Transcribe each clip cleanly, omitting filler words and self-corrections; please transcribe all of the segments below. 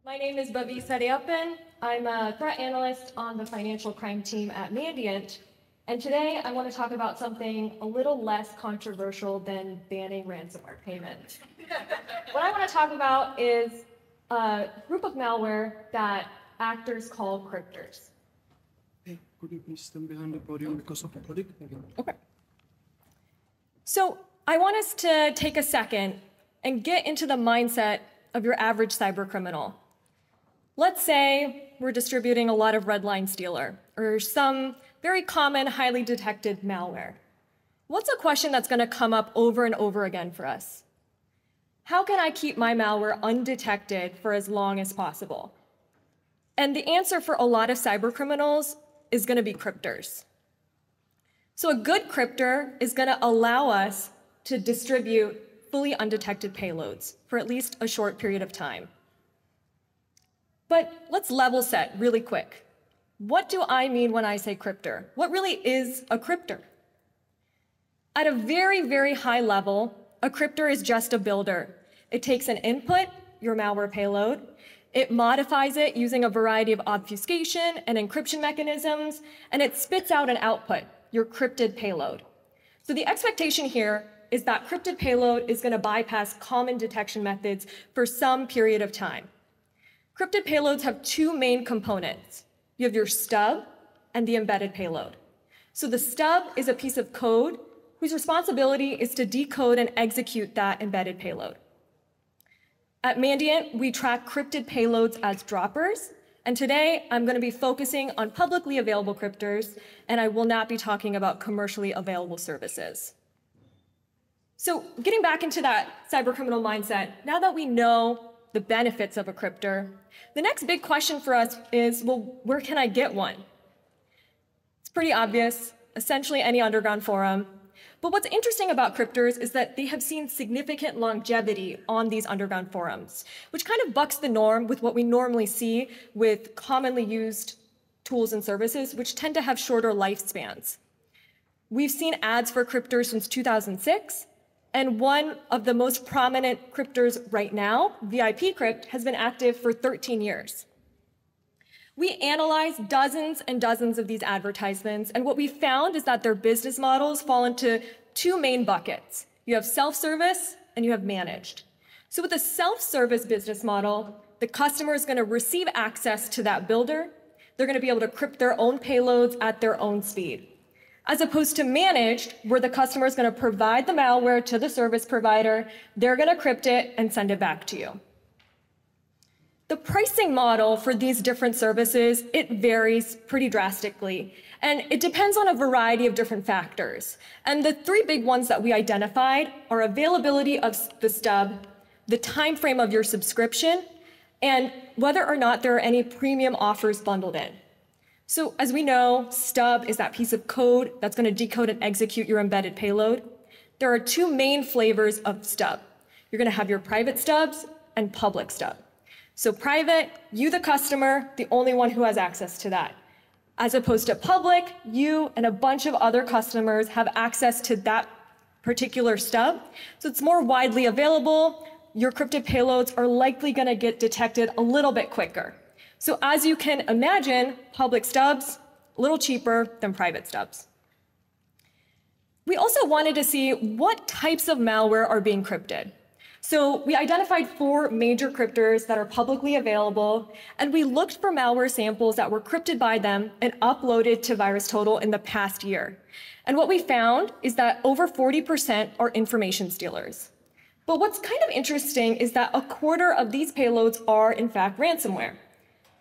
My name is Bavi Sadayappan. I'm a threat analyst on the financial crime team at Mandiant. And today I want to talk about something a little less controversial than banning ransomware payments. What I want to talk about is a group of malware that actors call crypters. Hey, could you please stand behind the podium because of the podium? Okay. So I want us to take a second and get into the mindset of your average cybercriminal. Let's say we're distributing a lot of redline stealer or some very common, highly detected malware. What's a question that's going to come up over and over again for us? How can I keep my malware undetected for as long as possible? And the answer for a lot of cybercriminals is going to be crypters. So a good crypter is going to allow us to distribute fully undetected payloads for at least a short period of time. But let's level set really quick. What do I mean when I say crypter? What really is a crypter? At a very, very high level, a crypter is just a builder. It takes an input, your malware payload. It modifies it using a variety of obfuscation and encryption mechanisms, and it spits out an output, your crypted payload. So the expectation here is that crypted payload is going to bypass common detection methods for some period of time. Crypted payloads have two main components. You have your stub and the embedded payload. So the stub is a piece of code whose responsibility is to decode and execute that embedded payload. At Mandiant, we track crypted payloads as droppers, and today I'm going to be focusing on publicly available crypters, and I will not be talking about commercially available services. So getting back into that cybercriminal mindset, now that we know the benefits of a crypter, the next big question for us is, well, where can I get one? It's pretty obvious, essentially any underground forum. But what's interesting about crypters is that they have seen significant longevity on these underground forums, which kind of bucks the norm with what we normally see with commonly used tools and services, which tend to have shorter lifespans. We've seen ads for crypters since 2006, and one of the most prominent crypters right now, VIP Crypt, has been active for 13 years. We analyzed dozens and dozens of these advertisements, and what we found is that their business models fall into two main buckets. You have self-service and you have managed. So with a self-service business model, the customer is going to receive access to that builder. They're going to be able to crypt their own payloads at their own speed. As opposed to managed, where the customer is going to provide the malware to the service provider, they're going to crypt it and send it back to you. The pricing model for these different services, it varies pretty drastically, and it depends on a variety of different factors. And the three big ones that we identified are availability of the stub, the time frame of your subscription, and whether or not there are any premium offers bundled in. So as we know, stub is that piece of code that's going to decode and execute your embedded payload. There are two main flavors of stub. You're going to have your private stubs and public stub. So private, you the customer, the only one who has access to that. As opposed to public, you and a bunch of other customers have access to that particular stub. So it's more widely available. Your crypted payloads are likely going to get detected a little bit quicker. So as you can imagine, public stubs, a little cheaper than private stubs. We also wanted to see what types of malware are being crypted. So we identified 4 major crypters that are publicly available, and we looked for malware samples that were crypted by them and uploaded to VirusTotal in the past year. And what we found is that over 40% are information stealers. But what's kind of interesting is that a quarter of these payloads are, in fact, ransomware.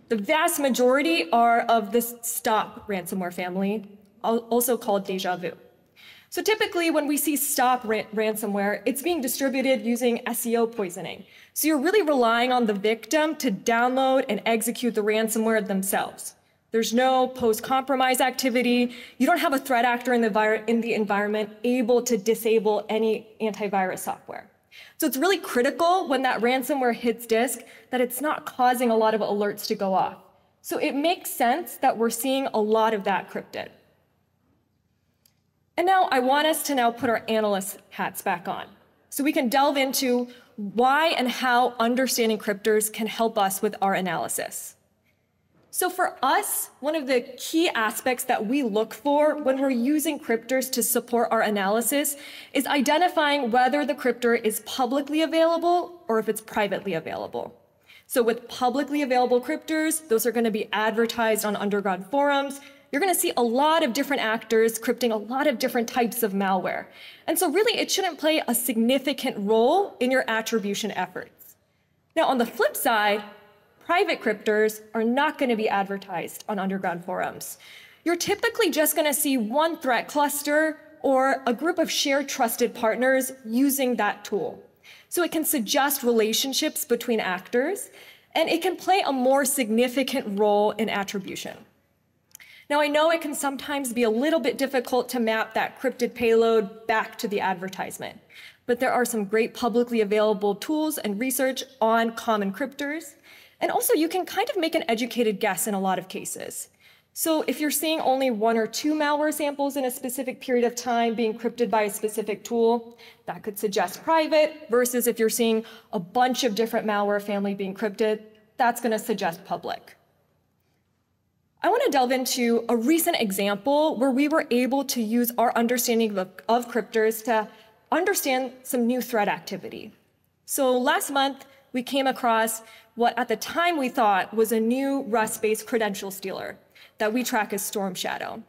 The vast majority are of this stop ransomware family, also called deja vu. So typically when we see stop ransomware, it's being distributed using SEO poisoning. So you're really relying on the victim to download and execute the ransomware themselves. There's no post-compromise activity. You don't have a threat actor in the environment able to disable any antivirus software. So it's really critical when that ransomware hits disk that it's not causing a lot of alerts to go off. So it makes sense that we're seeing a lot of that crypted. And now I want us to put our analyst hats back on. so we can delve into why and how understanding crypters can help us with our analysis. So for us, one of the key aspects that we look for when we're using crypters to support our analysis is identifying whether the crypter is publicly available or if it's privately available. So with publicly available crypters, those are going to be advertised on underground forums. You're going to see a lot of different actors crypting a lot of different types of malware. And so really, it shouldn't play a significant role in your attribution efforts. Now, on the flip side, private crypters are not going to be advertised on underground forums. You're typically just going to see one threat cluster or a group of shared trusted partners using that tool. So it can suggest relationships between actors, and it can play a more significant role in attribution. Now, I know it can sometimes be a little bit difficult to map that cryptid payload back to the advertisement, but there are some great publicly available tools and research on common crypters. And also, you can kind of make an educated guess in a lot of cases. So if you're seeing only 1 or 2 malware samples in a specific period of time being crypted by a specific tool, that could suggest private, versus if you're seeing a bunch of different malware family being crypted, that's going to suggest public. I want to delve into a recent example where we were able to use our understanding of crypters to understand some new threat activity. So last month, we came across what at the time we thought was a new Rust-based credential stealer that we track as Storm Shadow.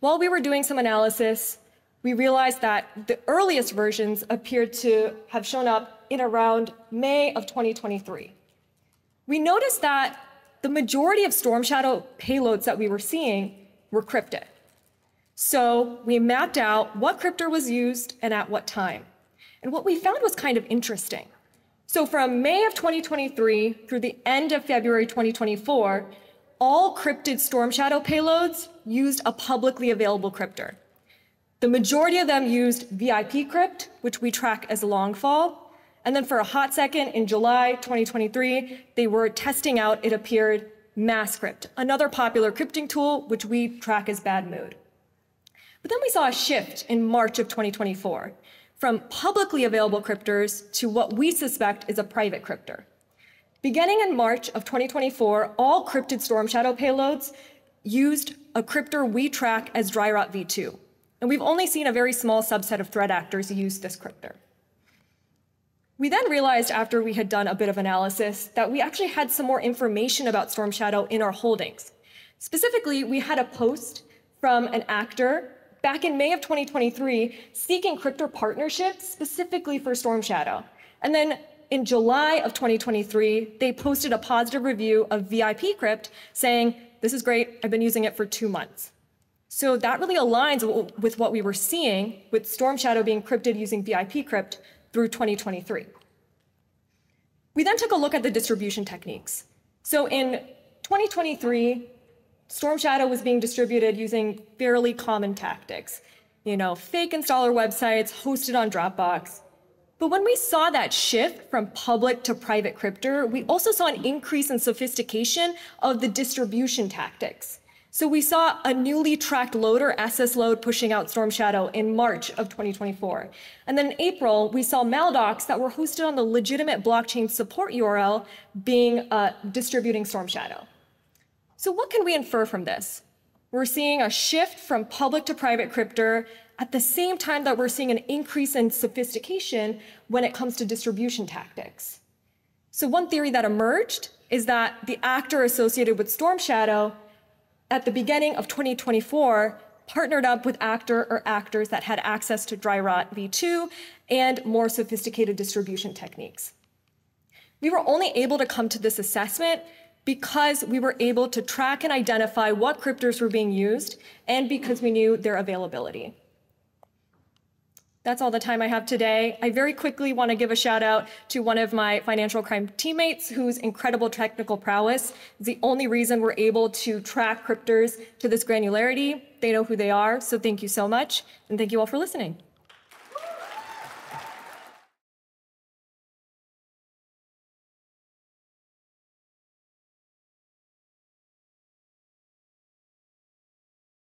While we were doing some analysis, we realized that the earliest versions appeared to have shown up in around May of 2023. We noticed that the majority of Storm Shadow payloads that we were seeing were crypted. So we mapped out what crypter was used and at what time. And what we found was kind of interesting. So from May of 2023 through the end of February 2024, all crypted Storm Shadow payloads used a publicly available crypter. The majority of them used VIP Crypt, which we track as Longfall. And then for a hot second in July 2023, they were testing out, it appeared, Masscrypt, another popular crypting tool, which we track as Bad Mood. But then we saw a shift in March of 2024 from publicly available crypters to what we suspect is a private crypter. Beginning in March of 2024, all crypted Storm Shadow payloads used a crypter we track as Dryrot v2. And we've only seen a very small subset of threat actors use this crypter. We then realized after we had done a bit of analysis that we actually had some more information about Storm Shadow in our holdings. Specifically, we had a post from an actor back in May of 2023 seeking crypto partnerships specifically for Storm Shadow. And then in July of 2023, they posted a positive review of VIP Crypt saying, "This is great, I've been using it for 2 months." So that really aligns with what we were seeing with Storm Shadow being crypted using VIP Crypt through 2023. We then took a look at the distribution techniques. So in 2023, Storm Shadow was being distributed using fairly common tactics. Fake installer websites hosted on Dropbox. But when we saw that shift from public to private crypter, we also saw an increase in sophistication of the distribution tactics. So we saw a newly tracked loader, SS load, pushing out Storm Shadow in March of 2024. And then in April, we saw maldocs that were hosted on the legitimate blockchain support URL being distributing Storm Shadow. So what can we infer from this? We're seeing a shift from public to private crypter at the same time that we're seeing an increase in sophistication when it comes to distribution tactics. So one theory that emerged is that the actor associated with Storm Shadow at the beginning of 2024 partnered up with actor or actors that had access to Dryrot v2 and more sophisticated distribution techniques. We were only able to come to this assessment because we were able to track and identify what crypters were being used and because we knew their availability. That's all the time I have today. I very quickly want to give a shout out to one of my financial crime teammates whose incredible technical prowess is the only reason we're able to track crypters to this granularity. They know who they are, so thank you so much, and thank you all for listening.